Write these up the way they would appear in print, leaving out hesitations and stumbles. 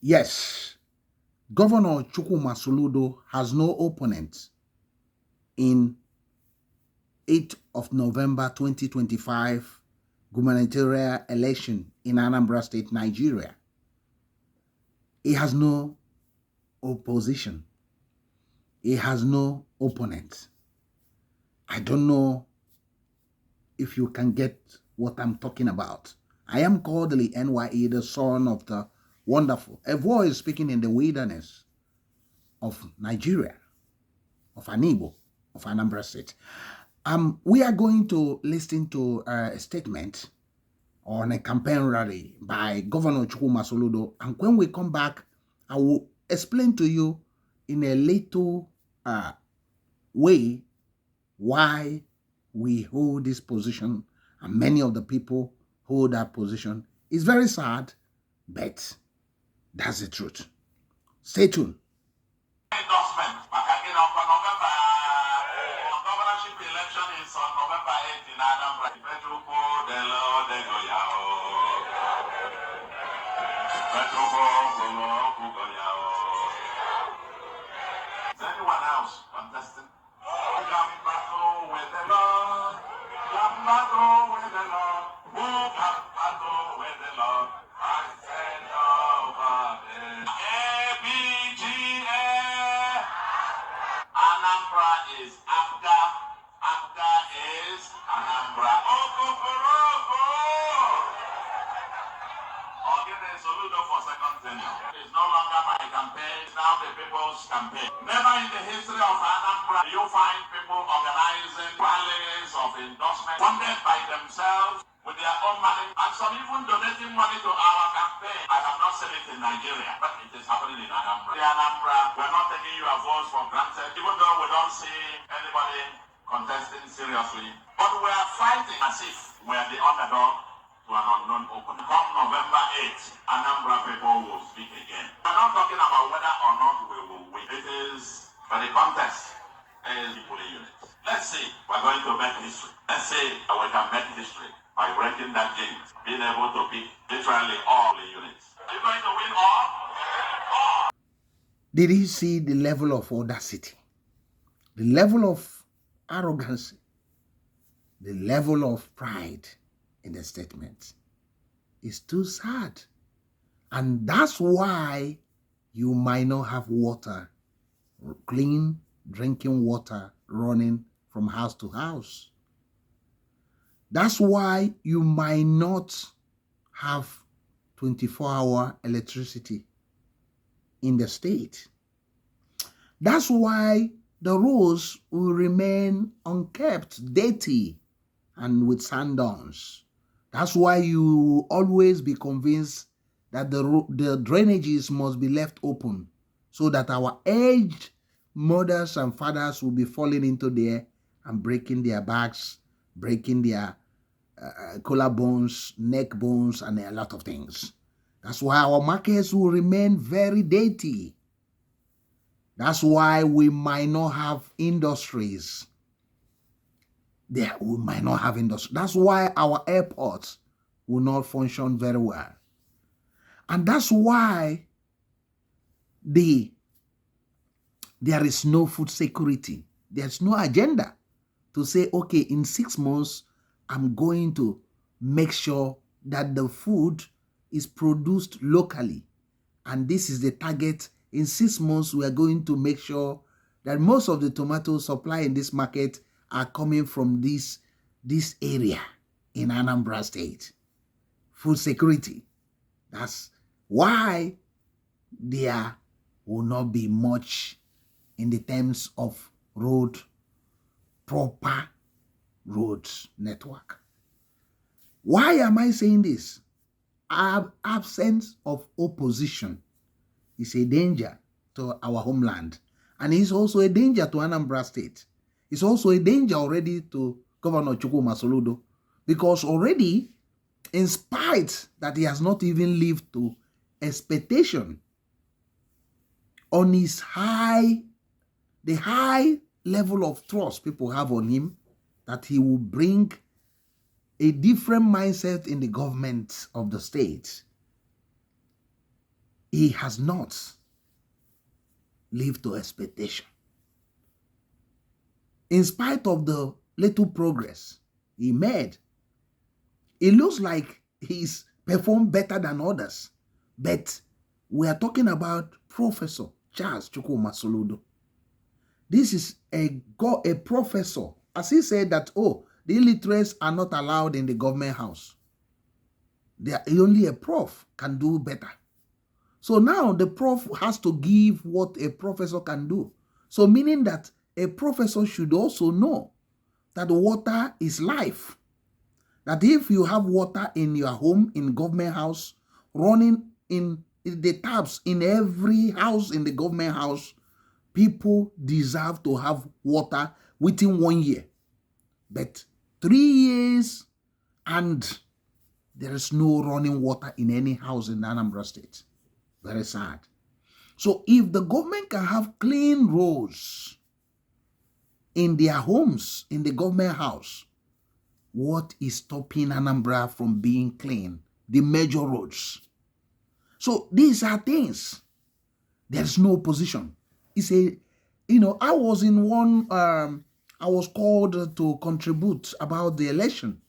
Yes, Governor Gov.Soludo has no opponent in 8th of November 2025 gubernatorial election in Anambra State, Nigeria. He has no opposition. He has no opponent. I don't know if you can get what I'm talking about. I am Kodili-nye, the son of the wonderful, a voice speaking in the wilderness of Nigeria, of Anibo, of Anambra State. We are going to listen to a statement on a campaign rally by Governor Gov.Soludo, and when we come back, I will explain to you in a little way why we hold this position, and many of the people hold that position. It's very sad, but that's the truth. Stay tuned. Endorsement. Governorship election is on November 8th in Anambra. Is anyone else contesting? Come battle with the Lord. Come battle with the Lord. Who come battle with the Lord? I said over there. ABGA. Anambra is after. After is Anambra. Okokoroko. Soludo for second tenure. It's no longer my campaign, it's now the people's campaign. Never in the history of Anambra do you find people organizing rallies of endorsement funded by themselves with their own money, and some even donating money to our campaign. I have not seen it in Nigeria, but it is happening in Anambra. The Anambra, we're not taking your votes for granted, even though we don't see anybody contesting seriously. But we are fighting as if we're the underdog to an unknown opponent. Come November 8th, Anambra people will speak again. We're not talking about whether or not we will win. It is for the contest is the polling unit. Let's see, we're going to make history. Let's see how we can make history by breaking that gate, being able to pick literally all the units. Are you going to win all? All. Did he see the level of audacity, the level of arrogance, the level of pride in the statement? It's too sad. And that's why you might not have water, clean drinking water running from house to house. That's why you might not have 24-hour electricity in the state. That's why the roads will remain unkept, dirty, and with sand dunes. That's why you always be convinced that the drainages must be left open so that our aged mothers and fathers will be falling into there and breaking their backs, breaking their collarbones, neck bones, and a lot of things. That's why our markets will remain very dirty. That's why we might not have industries. There we might not have industry. That's why our airports will not function very well. And that's why there is no food security. There's no agenda to say, okay, in 6 months, I'm going to make sure that the food is produced locally. And this is the target. In 6 months, we are going to make sure that most of the tomato supply in this market are coming from this area in Anambra State. Food security. That's why there will not be much in the terms of proper roads network. Why am I saying this? Absence of opposition is a danger to our homeland, and it's also a danger to Anambra State. It's also a danger already to Governor Gov.Soludo, because already, in spite that he has not even lived to expectation on the high level of trust people have on him, that he will bring a different mindset in the government of the state. he has not lived to expectation. In spite of the little progress he made, it looks like he's performed better than others. But we are talking about Professor Charles Chukwuma-Soludo. This is a professor. As he said that, oh, the illiterates are not allowed in the government house. Only a prof can do better. So now the prof has to give what a professor can do. So meaning that a professor should also know that water is life. That if you have water in your home, in government house, running in the taps in every house in the government house, people deserve to have water within 1 year. But 3 years and there is no running water in any house in Anambra State. Very sad. So if the government can have clean roads in their homes, in the government house, what is stopping Anambra from being clean? The major roads. So these are things. There's no opposition. It's a, I was in one, I was called to contribute about the election.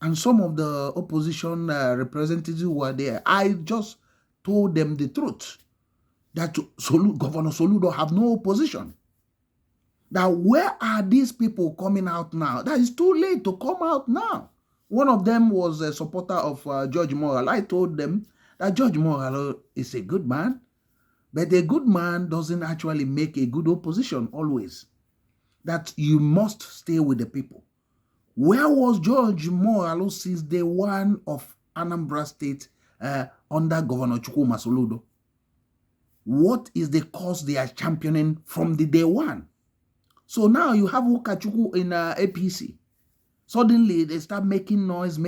And some of the opposition representatives who were there, I just told them the truth. That Governor Soludo have no opposition. That where are these people coming out now? That is too late to come out now. One of them was a supporter of George Morrell. I told them that George Morrell is a good man, but a good man doesn't actually make a good opposition always. That you must stay with the people. Where was George Morrell since day one of Anambra State under Governor Chukwuma-Soludo? What is the cause they are championing from the day one? So now you have Ukachukwu in APC. Suddenly they start making noise.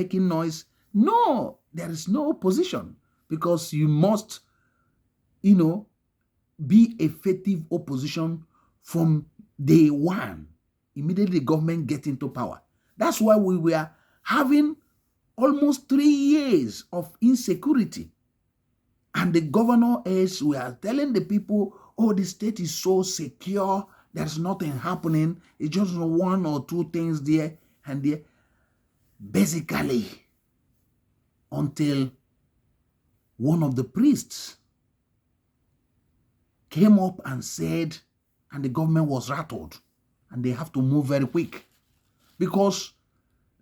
No, there is no opposition because you must, be effective opposition from day one. Immediately the government get into power. That's why we were having almost 3 years of insecurity. And the governor is, we are telling the people, oh, the state is so secure. There's nothing happening. It's just 1 or 2 things there and there. Basically, until one of the priests came up and said, and the government was rattled, and they have to move very quick. Because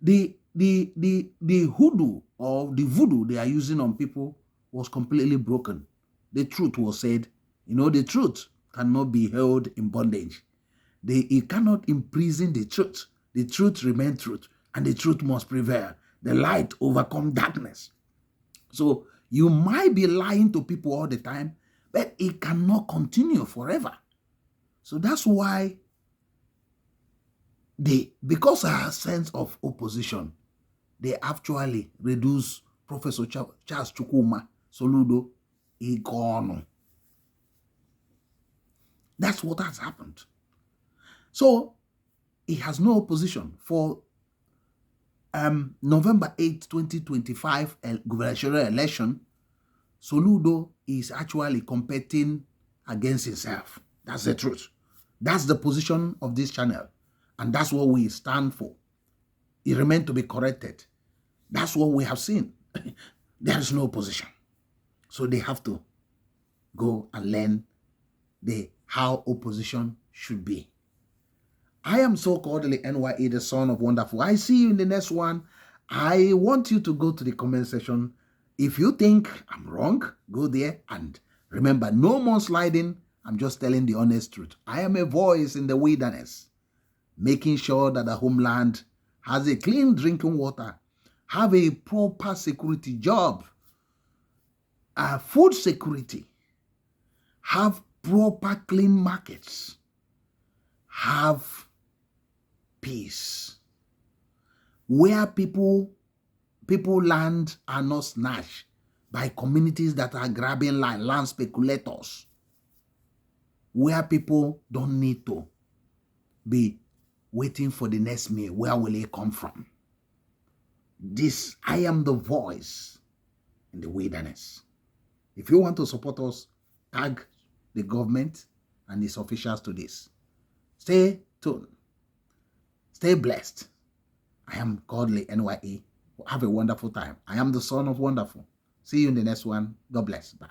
the hoodoo or the voodoo they are using on people was completely broken. The truth was said. The truth cannot be held in bondage. You cannot imprison the truth. The truth remains truth, and the truth must prevail. The light overcome darkness. So you might be lying to people all the time, but it cannot continue forever. So that's why because of our sense of opposition, they actually reduce Professor Charles Chukwuma-Soludo Igonu. That's what has happened. So he has no opposition for November 8, 2025 gubernatorial election. Soludo is actually competing against himself. That's the truth. That's the position of this channel. And that's what we stand for. It remains to be corrected. That's what we have seen. There is no opposition. So they have to go and learn how opposition should be. I am so Kodili-nye, the son of wonderful. I see you in the next one. I want you to go to the comment section. If you think I'm wrong, go there and remember, no more sliding. I'm just telling the honest truth. I am a voice in the wilderness, making sure that the homeland has a clean drinking water, have a proper security job, food security, have proper clean markets, have peace, where people land are not snatched by communities that are grabbing land speculators, where people don't need to be waiting for the next meal. Where will it come from? I am the voice in the wilderness. If you want to support us, tag the government and its officials to this. Stay tuned. Stay blessed. I am Godly NYE. Have a wonderful time. I am the son of wonderful. See you in the next one. God bless. Bye.